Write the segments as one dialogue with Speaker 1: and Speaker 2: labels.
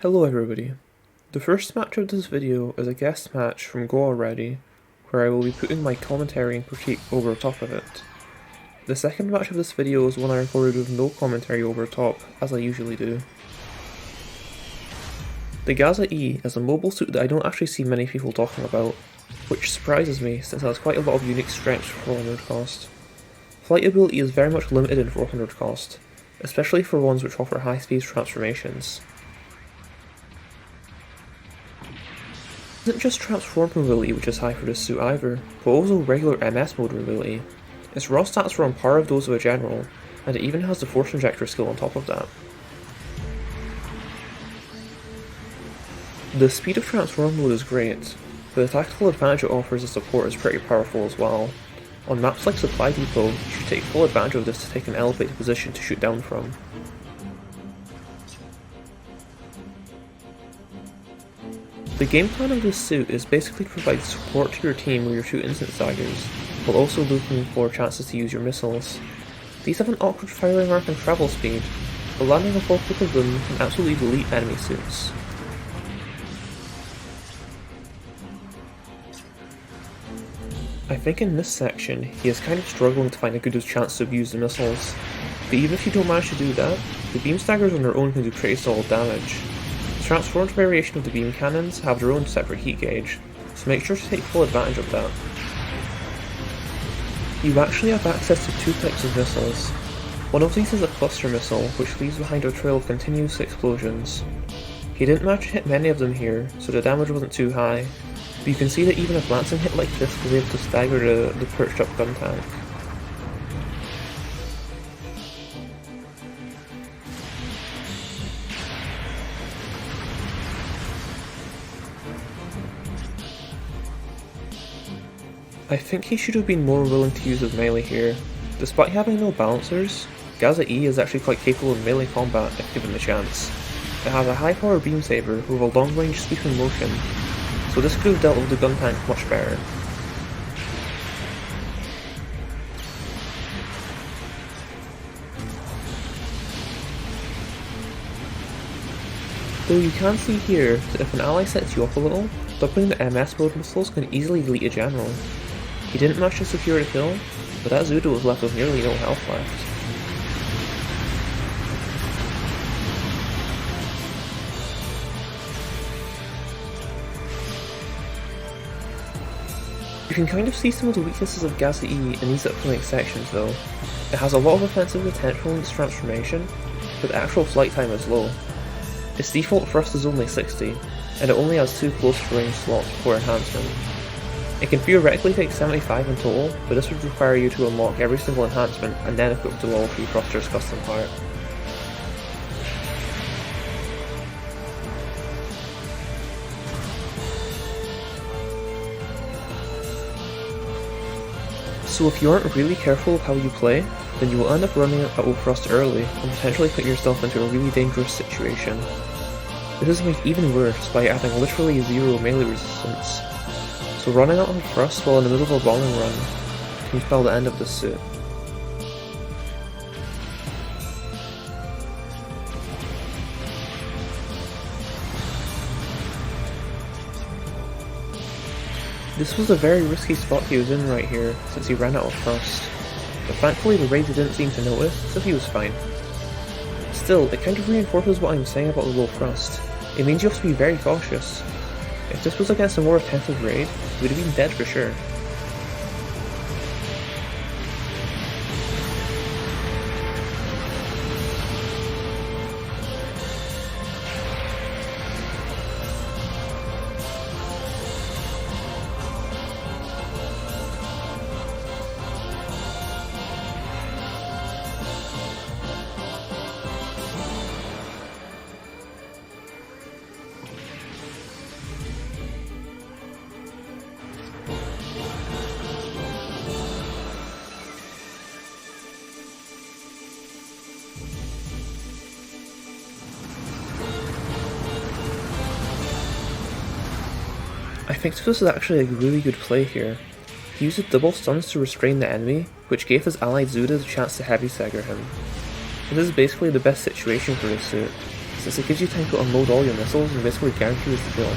Speaker 1: Hello everybody. The first match of this video is a guest match from Go Already, where I will be putting my commentary and critique over top of it. The second match of this video is one I recorded with no commentary over top, as I usually do. The Gaza-E is a mobile suit that I don't actually see many people talking about, which surprises me since it has quite a lot of unique strengths for 400 cost. Flight ability is very much limited in 400 cost, especially for ones which offer high speed transformations. It isn't just transform mobility which is high for this suit either, but also regular MS mode mobility. Its raw stats are on par with those of a general, and it even has the force injector skill on top of that. The speed of transform mode is great, but the tactical advantage it offers as support is pretty powerful as well. On maps like Supply Depot, you should take full advantage of this to take an elevated position to shoot down from. The game plan of this suit is basically to provide support to your team with your two instant staggers, while also looking for chances to use your missiles. These have an awkward firing arc and travel speed, but landing a full clip of them can absolutely delete enemy suits. I think in this section, he is kind of struggling to find a good chance to abuse the missiles, but even if you don't manage to do that, the beam staggers on their own can do pretty solid damage. The transformed variation of the beam cannons have their own separate heat gauge, so make sure to take full advantage of that. You actually have access to two types of missiles. One of these is a cluster missile, which leaves behind a trail of continuous explosions. He didn't manage to hit many of them here, so the damage wasn't too high, but you can see that even a glancing hit like this was able to stagger the perched up gun tank. I think he should have been more willing to use his melee here. Despite having no balancers, Gaza-E is actually quite capable in melee combat if given the chance. It has a high power beam saber with a long range sweeping motion, so this could have dealt with the gun tank much better. Though you can see here that if an ally sets you up a little, doubling the MS mode missiles can easily delete a general. He didn't manage to secure the kill, but that Zuda was left with nearly no health left. You can kind of see some of the weaknesses of Gaza-E in these upcoming sections though. It has a lot of offensive potential in its transformation, but the actual flight time is low. Its default thrust is only 60, and it only has 2 close range slots for enhancement. It can theoretically take 75 in total, but this would require you to unlock every single enhancement and then equip the all through Thruster's custom part. So if you aren't really careful of how you play, then you will end up running out of thrust early and potentially put yourself into a really dangerous situation. This is made even worse by adding literally zero melee resistance, so running out of thrust while in the middle of a bombing run can spell the end of this suit. This was a very risky spot he was in right here, since he ran out of thrust, but thankfully the Raider didn't seem to notice, so he was fine. Still, it kind of reinforces what I'm saying about the low thrust. It means you have to be very cautious. If this was against a more attentive raid, he would have been dead for sure. I think this was actually a really good play here. He used double stuns to restrain the enemy, which gave his allied Zuda the chance to heavy stagger him. This is basically the best situation for this suit. since it gives you time to unload all your missiles and basically guarantees the kill.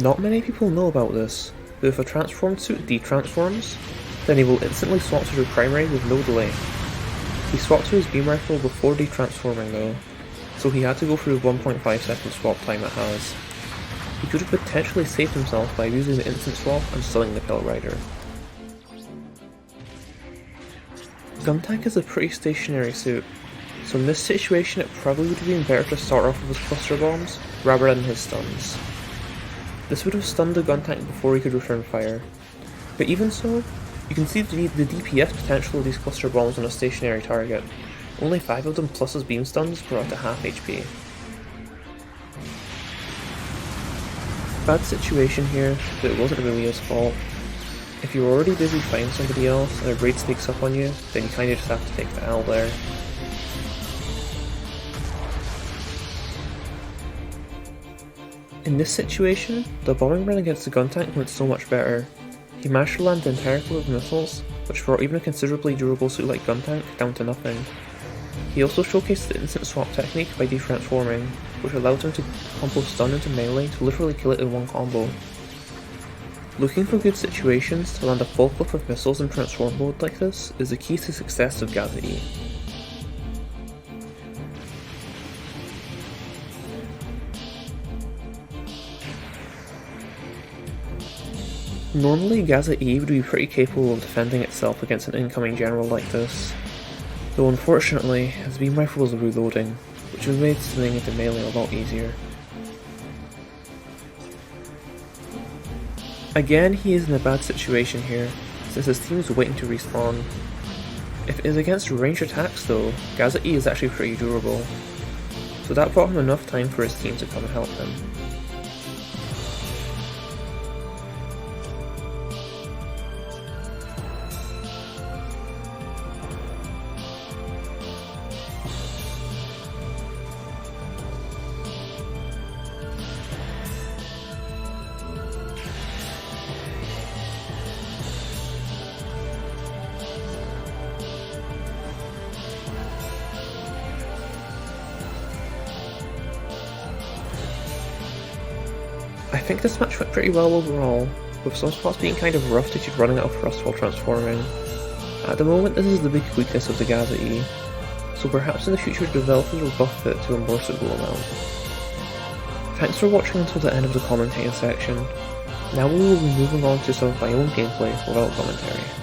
Speaker 1: Not many people know about this, but if a transformed suit detransforms, then he will instantly swap to your primary with no delay. He swapped to his beam rifle before detransforming though, so he had to go through 1.5 second swap time it has. He could have potentially saved himself by using the instant swap and stunning the Pale Rider. Guntank is a pretty stationary suit, so in this situation it probably would have been better to start off with his cluster bombs rather than his stuns. This would have stunned the Guntank before he could return fire, but even so, you can see the DPS potential of these cluster bombs on a stationary target. Only 5 of them plus his beam stuns were up to half HP. Bad situation here, but it wasn't really his fault. If you're already busy fighting somebody else and a raid sneaks up on you, then you kinda just have to take the L there. In this situation, the bombing run against the Guntank went so much better. He managed to land the entire clip of missiles, which brought even a considerably durable suit like Guntank down to nothing. He also showcased the instant swap technique by detransforming, which allowed him to combo stun into melee to literally kill it in one combo. Looking for good situations to land a full clip of missiles in transform mode like this is the key to success of Gaza-E. Normally Gaza-E would be pretty capable of defending itself against an incoming general like this, though unfortunately his beam rifle was reloading, which has made stunning into melee a lot easier. Again, he is in a bad situation here, since his team is waiting to respawn. If it is against ranged attacks though, Gaza-E is actually pretty durable, so that brought him enough time for his team to come and help him. I think this match went pretty well overall, with some spots being kind of rough due to running out of thrust while transforming. At the moment this is the big weakness of the Gaza-E, so perhaps in the future developers will buff it to a more suitable amount. Thanks for watching until the end of the commentating section. Now we will be moving on to some of my own gameplay without commentary.